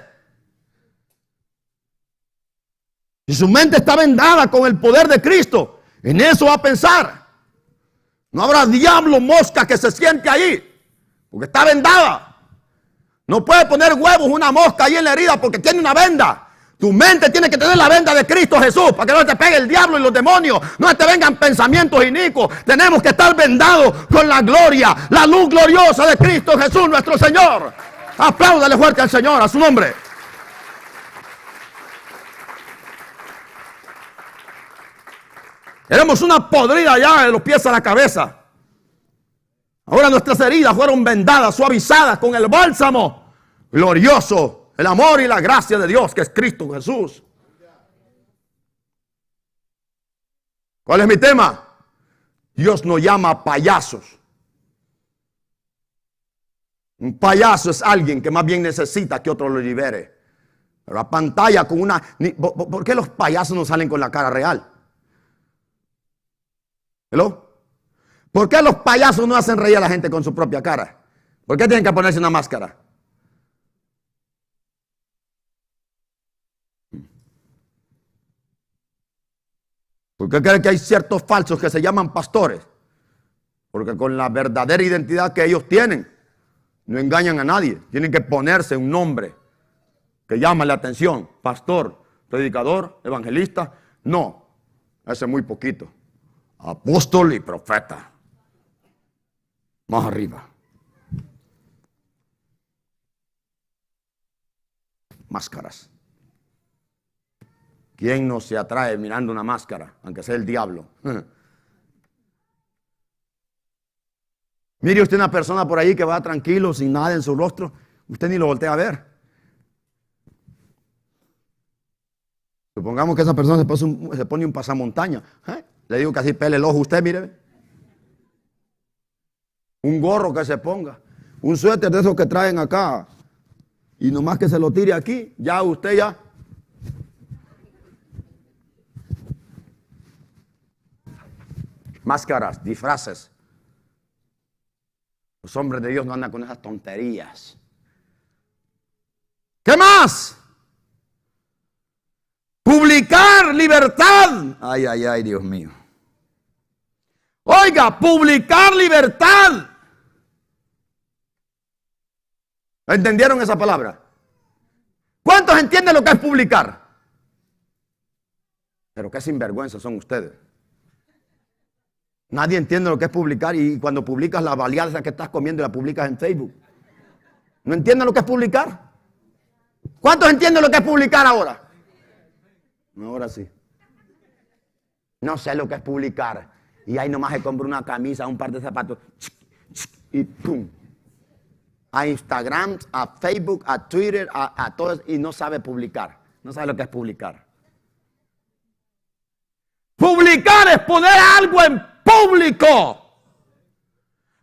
Si su mente está vendada con el poder de Cristo, en eso va a pensar. No habrá diablo, mosca que se siente ahí, porque está vendada. No puede poner huevos una mosca ahí en la herida porque tiene una venda. Tu mente tiene que tener la venda de Cristo Jesús para que no te pegue el diablo y los demonios, no te vengan pensamientos inicuos. Tenemos que estar vendados con la gloria, la luz gloriosa de Cristo Jesús nuestro Señor. Apláudale fuerte al Señor, a su nombre. Éramos una podrida ya de los pies a la cabeza. Ahora nuestras heridas fueron vendadas, suavizadas con el bálsamo glorioso, el amor y la gracia de Dios, que es Cristo Jesús. ¿Cuál es mi tema? Dios nos llama payasos. Un payaso es alguien que más bien necesita que otro lo libere. Pero la pantalla con una... ¿Por qué los payasos no salen con la cara real? ¿Hello? ¿Por qué los payasos no hacen reír a la gente con su propia cara? ¿Por qué tienen que ponerse una máscara? ¿Por qué creen que hay ciertos falsos que se llaman pastores? Porque con la verdadera identidad que ellos tienen, no engañan a nadie. Tienen que ponerse un nombre que llama la atención. Pastor, predicador, evangelista. No, ese es muy poquito. Apóstol y profeta. Más arriba. Máscaras. ¿Quién no se atrae mirando una máscara, aunque sea el diablo? Mire usted una persona por ahí que va tranquilo, sin nada en su rostro, usted ni lo voltea a ver. Supongamos que esa persona se pone un pasamontaña. Le digo que así pele el ojo usted, mire. Un gorro que se ponga, un suéter de esos que traen acá, y nomás que se lo tire aquí, ya usted ya. Máscaras, disfraces. Los hombres de Dios no andan con esas tonterías. ¿Qué más? Publicar libertad. Ay, ay, ay, Dios mío. Oiga, publicar libertad. ¿Entendieron esa palabra? ¿Cuántos entienden lo que es publicar? Pero qué sinvergüenza son ustedes. Nadie entiende lo que es publicar, y cuando publicas la baleada que estás comiendo y la publicas en Facebook. ¿No entienden lo que es publicar? ¿Cuántos entienden lo que es publicar ahora? Ahora sí. No sé lo que es publicar. Y ahí nomás se compra una camisa, un par de zapatos. Y pum. A Instagram, a Facebook, a Twitter, a todo, y no sabe publicar. No sabe lo que es publicar. Publicar es poner algo en público.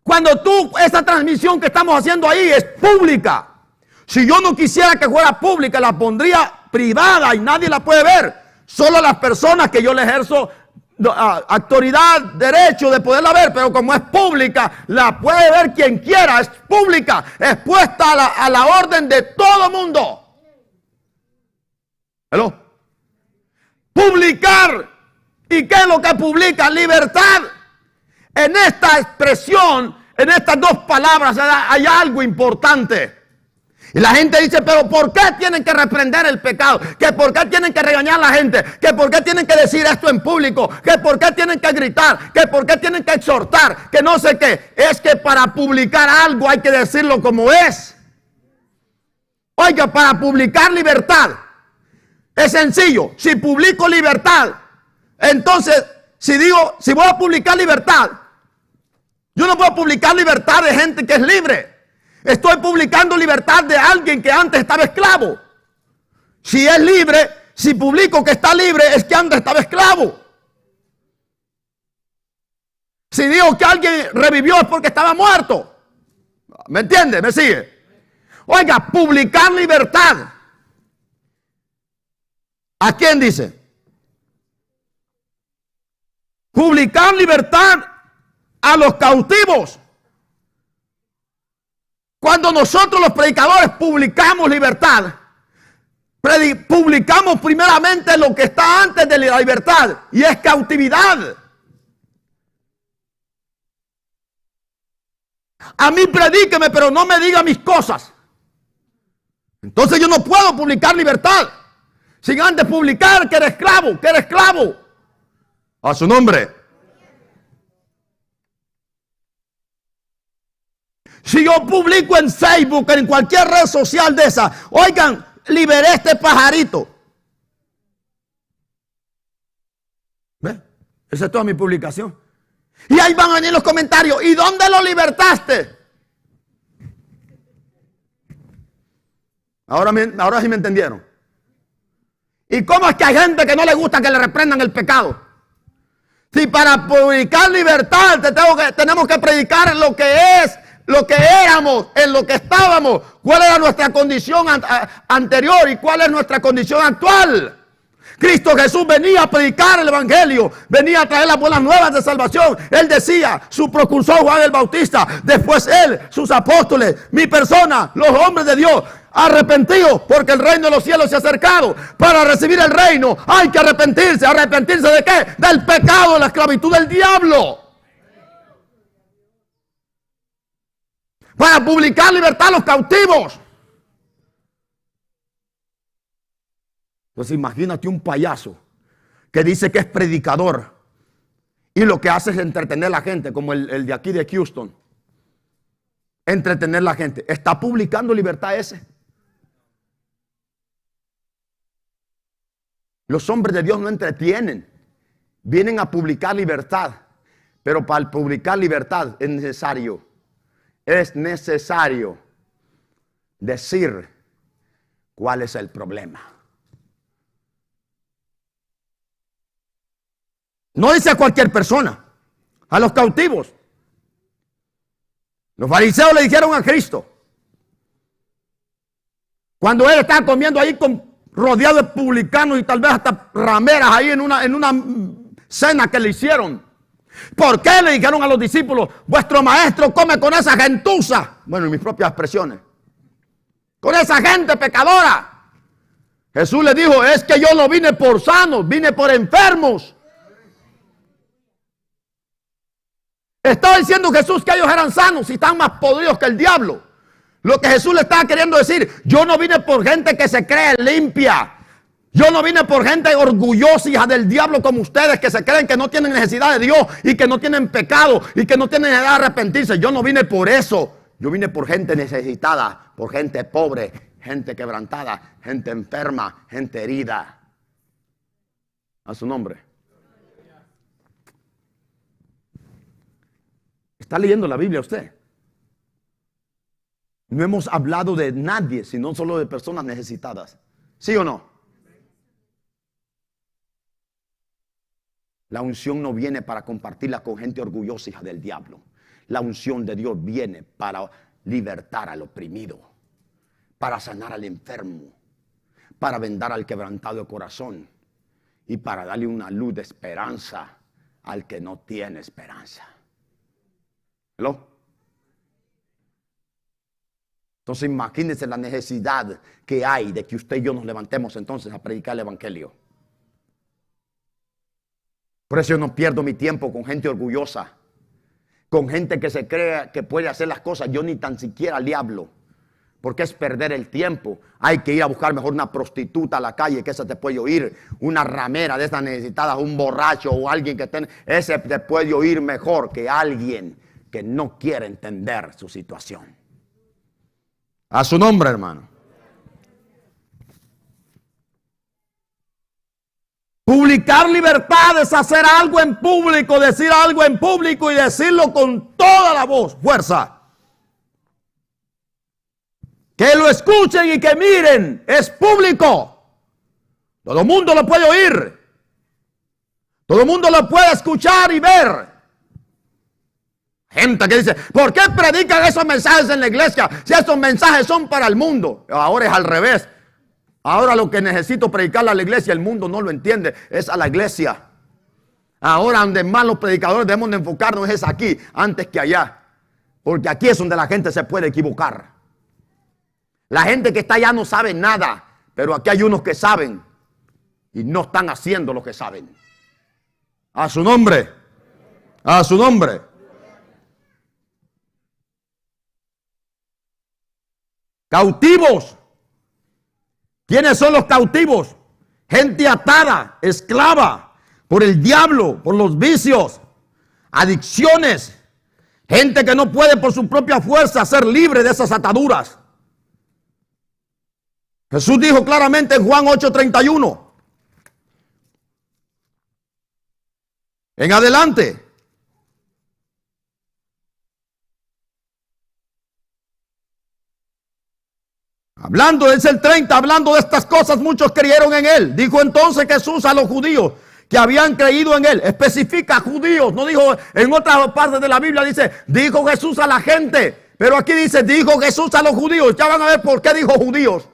Cuando esa transmisión que estamos haciendo ahí es pública. Si yo no quisiera que fuera pública, la pondría privada y nadie la puede ver. Solo las personas que yo le ejerzo autoridad, derecho de poderla ver, pero como es pública, la puede ver quien quiera. Es pública, es puesta a la orden de todo mundo. ¿Hello? Publicar. ¿Y qué es lo que publica? Libertad. En esta expresión, en estas dos palabras hay algo importante. Y la gente dice, pero ¿por qué tienen que reprender el pecado? ¿Que por qué tienen que regañar a la gente? ¿Que por qué tienen que decir esto en público? ¿Que por qué tienen que gritar? ¿Que por qué tienen que exhortar? Que no sé qué. Es que para publicar algo hay que decirlo como es. Oiga, para publicar libertad es sencillo. Si publico libertad, entonces, si voy a publicar libertad, yo no puedo publicar libertad de gente que es libre. Estoy publicando libertad de alguien que antes estaba esclavo. Si es libre, si publico que está libre, es que antes estaba esclavo. Si digo que alguien revivió, es porque estaba muerto. ¿Me entiende? ¿Me sigue? Oiga, publicar libertad. ¿A quién dice? Publicar libertad a los cautivos. Cuando nosotros los predicadores publicamos libertad, publicamos primeramente lo que está antes de la libertad, y es cautividad. A mí predíqueme, pero no me diga mis cosas. Entonces yo no puedo publicar libertad sin antes publicar que eres esclavo. A su nombre. Si yo publico en Facebook, en cualquier red social de esa, oigan, liberé este pajarito. ¿Ve? Esa es toda mi publicación. Y ahí van a venir los comentarios. ¿Y dónde lo libertaste? Ahora sí me entendieron. ¿Y cómo es que hay gente que no le gusta que le reprendan el pecado? Si para publicar libertad tenemos que predicar lo que es, lo que éramos, en lo que estábamos, cuál era nuestra condición anterior y cuál es nuestra condición actual. Cristo Jesús venía a predicar el evangelio, venía a traer las buenas nuevas de salvación. Él decía, su precursor Juan el Bautista, después él, sus apóstoles, mi persona, los hombres de Dios, arrepentidos porque el reino de los cielos se ha acercado. Para recibir el reino hay que arrepentirse. ¿Arrepentirse de qué? Del pecado, de la esclavitud del diablo. Para publicar libertad a los cautivos. Entonces imagínate un payaso que dice que es predicador y lo que hace es entretener a la gente, como el de aquí de Houston. Entretener a la gente. ¿Está publicando libertad ese? Los hombres de Dios no entretienen, vienen a publicar libertad. Pero para publicar libertad es necesario decir cuál es el problema. No dice a cualquier persona, a los cautivos. Los fariseos le dijeron a Cristo, cuando él estaba comiendo ahí rodeado de publicanos y tal vez hasta rameras ahí en una cena que le hicieron. ¿Por qué le dijeron a los discípulos, vuestro maestro come con esa gentuza? Bueno, en mis propias expresiones. Con esa gente pecadora. Jesús le dijo, es que yo no vine por sanos, vine por enfermos. Estaba diciendo Jesús que ellos eran sanos y están más podridos que el diablo. Lo que Jesús le estaba queriendo decir, yo no vine por gente que se cree limpia. Yo no vine por gente orgullosa, hija del diablo como ustedes, que se creen que no tienen necesidad de Dios y que no tienen pecado y que no tienen necesidad de arrepentirse. Yo no vine por eso. Yo vine por gente necesitada, por gente pobre, gente quebrantada, gente enferma, gente herida. A su nombre. ¿Está leyendo la Biblia usted? No hemos hablado de nadie, sino solo de personas necesitadas. ¿Sí o no? La unción no viene para compartirla con gente orgullosa, hija del diablo. La unción de Dios viene para libertar al oprimido, para sanar al enfermo, para vendar al quebrantado de corazón y para darle una luz de esperanza al que no tiene esperanza. ¿Hello? Entonces imagínense la necesidad que hay de que usted y yo nos levantemos entonces a predicar el evangelio. Por eso yo no pierdo mi tiempo con gente orgullosa, con gente que se cree que puede hacer las cosas. Yo ni tan siquiera le hablo, porque es perder el tiempo. Hay que ir a buscar mejor una prostituta a la calle, que esa te puede oír, una ramera de estas necesitadas, un borracho o alguien que ese te puede oír mejor que alguien que no quiere entender su situación. A su nombre, hermano. Publicar libertad es hacer algo en público, decir algo en público y decirlo con toda la voz, fuerza. Que lo escuchen y que miren, es público. Todo el mundo lo puede oír. Todo el mundo lo puede escuchar y ver. Gente que dice, ¿por qué predican esos mensajes en la iglesia si esos mensajes son para el mundo? Ahora es al revés. Ahora lo que necesito predicarle a la iglesia, el mundo no lo entiende, es a la iglesia. Ahora donde más los predicadores debemos de enfocarnos es aquí, antes que allá. Porque aquí es donde la gente se puede equivocar. La gente que está allá no sabe nada, pero aquí hay unos que saben y no están haciendo lo que saben. A su nombre. A su nombre. Cautivos. ¿Quiénes son los cautivos? Gente atada, esclava, por el diablo, por los vicios, adicciones. Gente que no puede por su propia fuerza ser libre de esas ataduras. Jesús dijo claramente en Juan 8:31. En adelante. Hablando, es el 30, hablando de estas cosas, muchos creyeron en él. Dijo entonces Jesús a los judíos que habían creído en él. Especifica judíos, no dijo en otras partes de la Biblia, dice, dijo Jesús a la gente. Pero aquí dice, dijo Jesús a los judíos. Ya van a ver por qué dijo judíos.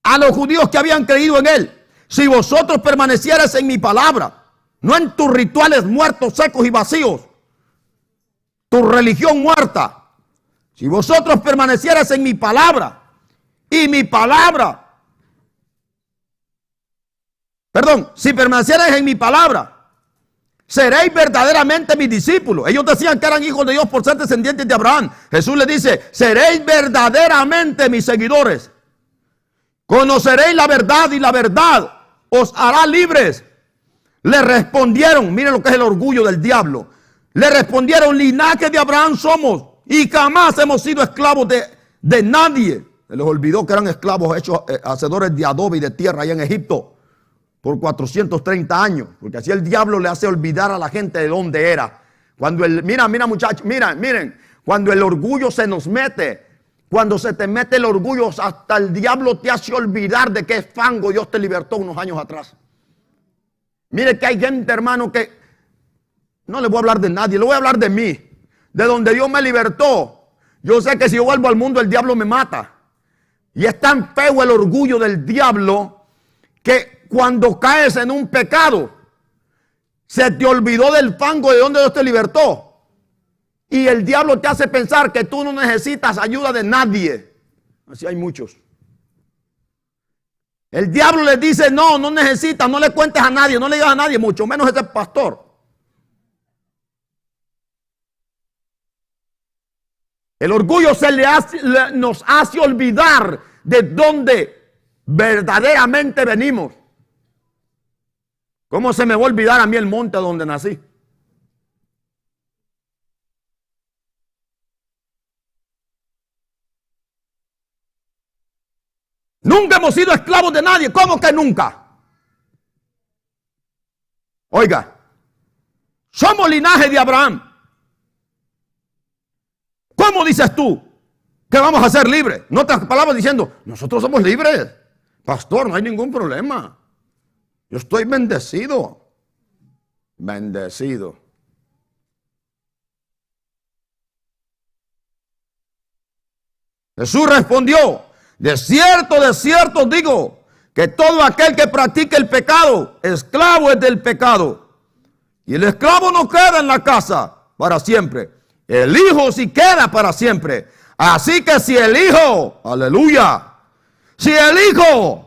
a los judíos que habían creído en él: si vosotros permanecierais en mi palabra, no en tus rituales muertos, secos y vacíos, tu religión muerta. Si vosotros permanecierais en mi palabra, y mi palabra, si permanecierais en mi palabra, seréis verdaderamente mis discípulos. Ellos decían que eran hijos de Dios por ser descendientes de Abraham. Jesús les dice: seréis verdaderamente mis seguidores. Conoceréis la verdad y la verdad os hará libres. Le respondieron, miren lo que es el orgullo del diablo. Le respondieron: linaje de Abraham somos y jamás hemos sido esclavos de nadie. Se les olvidó que eran esclavos hechos hacedores de adobe y de tierra allá en Egipto por 430 años. Porque así el diablo le hace olvidar a la gente de dónde era. Cuando mira muchachos, miren, cuando el orgullo se nos mete, cuando se te mete el orgullo, hasta el diablo te hace olvidar de qué fango Dios te libertó unos años atrás. Mire que hay gente, hermano, que no le voy a hablar de nadie, le voy a hablar de mí, de donde Dios me libertó. Yo sé que si yo vuelvo al mundo, el diablo me mata. Y es tan feo el orgullo del diablo que cuando caes en un pecado, se te olvidó del fango de donde Dios te libertó. Y el diablo te hace pensar que tú no necesitas ayuda de nadie. Así hay muchos. El diablo les dice: no necesitas, no le cuentes a nadie, no le digas a nadie, mucho menos a ese pastor. El orgullo nos hace olvidar de dónde verdaderamente venimos. ¿Cómo se me va a olvidar a mí el monte donde nací? Nunca hemos sido esclavos de nadie. ¿Cómo que nunca? Oiga, somos linaje de Abraham. ¿Cómo dices tú que vamos a ser libres? En otras palabras, diciendo: nosotros somos libres. Pastor, no hay ningún problema. Yo estoy bendecido. Bendecido. Jesús respondió: de cierto os digo, que todo aquel que practique el pecado, esclavo es del pecado. Y el esclavo no queda en la casa para siempre. El Hijo sí queda para siempre. Así que si el Hijo, aleluya, si el Hijo,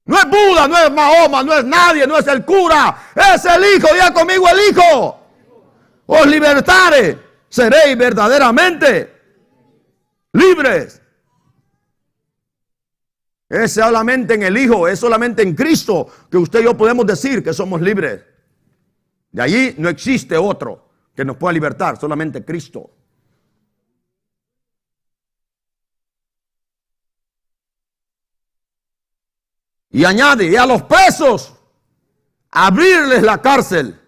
no es Buda, no es Mahoma, no es nadie, no es el cura, es el Hijo, diga conmigo: el Hijo os libertare, seréis verdaderamente libres. Es solamente en el Hijo, es solamente en Cristo que usted y yo podemos decir que somos libres. De allí no existe otro que nos pueda libertar, solamente Cristo. Y añade: y a los presos abrirles la cárcel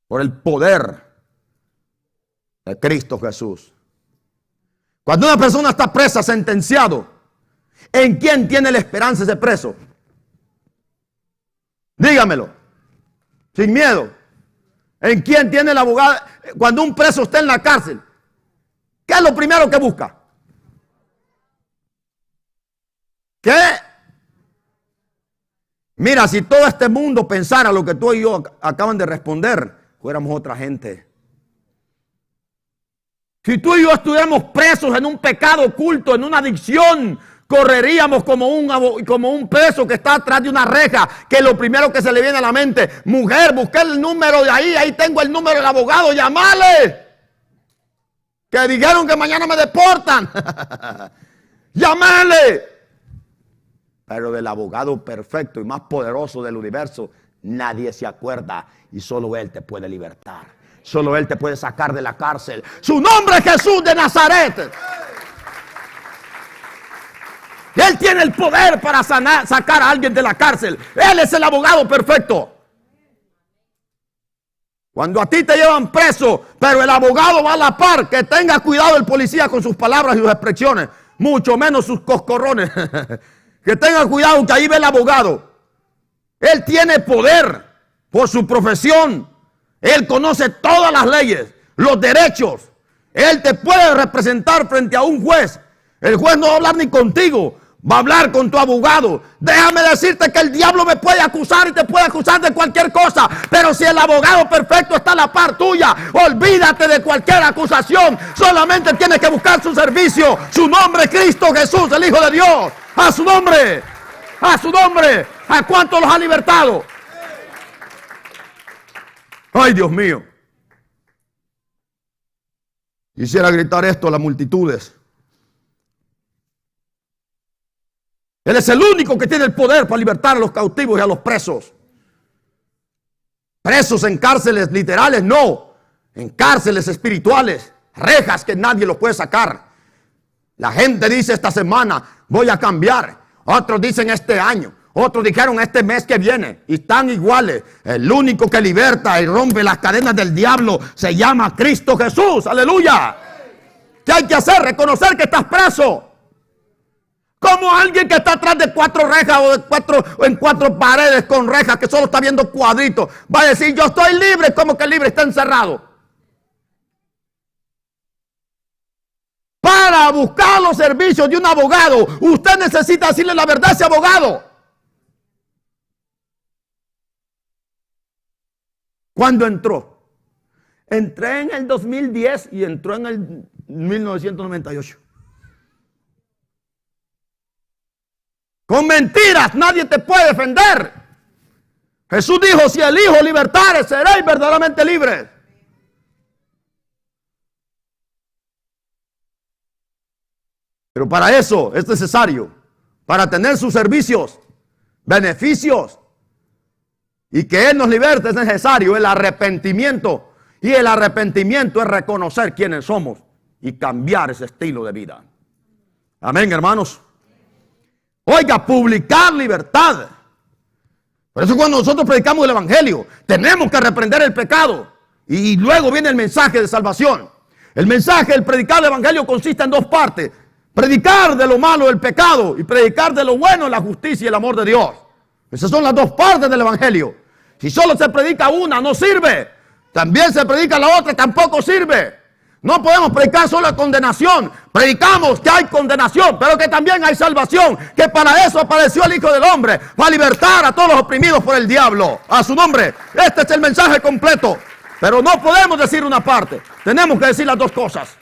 por el poder de Cristo Jesús. Cuando una persona está presa, sentenciado, ¿en quién tiene la esperanza ese preso? Dígamelo, sin miedo. ¿En quién tiene el abogado? Cuando un preso está en la cárcel, ¿qué es lo primero que busca? ¿Qué? Mira, si todo este mundo pensara lo que tú y yo acaban de responder, fuéramos otra gente. Si tú y yo estuviéramos presos en un pecado oculto, en una adicción, correríamos como un preso que está atrás de una reja, que lo primero que se le viene a la mente: mujer, busqué el número de ahí tengo el número del abogado, llámale. Que dijeron que mañana me deportan. Llámale. Pero del abogado perfecto y más poderoso del universo, nadie se acuerda, y solo Él te puede libertar. Solo Él te puede sacar de la cárcel. Su nombre es Jesús de Nazaret. Él tiene el poder para sacar a alguien de la cárcel. Él es el abogado perfecto. Cuando a ti te llevan preso, pero el abogado va a la par, que tenga cuidado el policía con sus palabras y sus expresiones, mucho menos sus coscorrones. Que tenga cuidado, que ahí ve el abogado. Él tiene poder por su profesión. Él conoce todas las leyes, los derechos. Él te puede representar frente a un juez El juez no va a hablar ni contigo, va a hablar con tu abogado. Déjame decirte que el diablo me puede acusar y te puede acusar de cualquier cosa, pero si el abogado perfecto está a la par tuya, olvídate de cualquier acusación. Solamente tienes que buscar su servicio. Su nombre es Cristo Jesús, el Hijo de Dios. A su nombre, a su nombre. ¿A cuántos los ha libertado? Ay, Dios mío. Quisiera gritar esto a las multitudes. Él es el único que tiene el poder para libertar a los cautivos y a los presos. Presos en cárceles literales, no. En cárceles espirituales. Rejas que nadie los puede sacar. La gente dice esta semana, voy a cambiar. Otros dicen este año. Otros dijeron este mes que viene. Y están iguales. El único que liberta y rompe las cadenas del diablo se llama Cristo Jesús. Aleluya. ¿Qué hay que hacer? Reconocer que estás preso. Como alguien que está atrás de 4 rejas o en 4 paredes con rejas que solo está viendo cuadritos va a decir yo estoy libre, como que libre, está encerrado. Para buscar los servicios de un abogado, usted necesita decirle la verdad a ese abogado. ¿Cuándo entró? Entré en el 2010 y entró en el 1998. Con mentiras nadie te puede defender. Jesús dijo, si el Hijo libertare, seréis verdaderamente libres. Pero para eso es necesario, para tener sus servicios, beneficios, y que Él nos liberte, es necesario el arrepentimiento. Y el arrepentimiento es reconocer quiénes somos y cambiar ese estilo de vida. Amén, hermanos. Oiga, publicar libertad. Por eso cuando nosotros predicamos el evangelio, tenemos que reprender el pecado. Y luego viene el mensaje de salvación. El mensaje, el predicar del evangelio consiste en 2 partes. Predicar de lo malo del pecado y predicar de lo bueno, la justicia y el amor de Dios. Esas son las 2 partes del evangelio. Si solo se predica una, no sirve. También se predica la otra, tampoco sirve. No podemos predicar solo la condenación. Predicamos que hay condenación, pero que también hay salvación. Que para eso apareció el Hijo del Hombre, para libertar a todos los oprimidos por el diablo. A su nombre. Este es el mensaje completo. Pero no podemos decir una parte. Tenemos que decir las 2 cosas.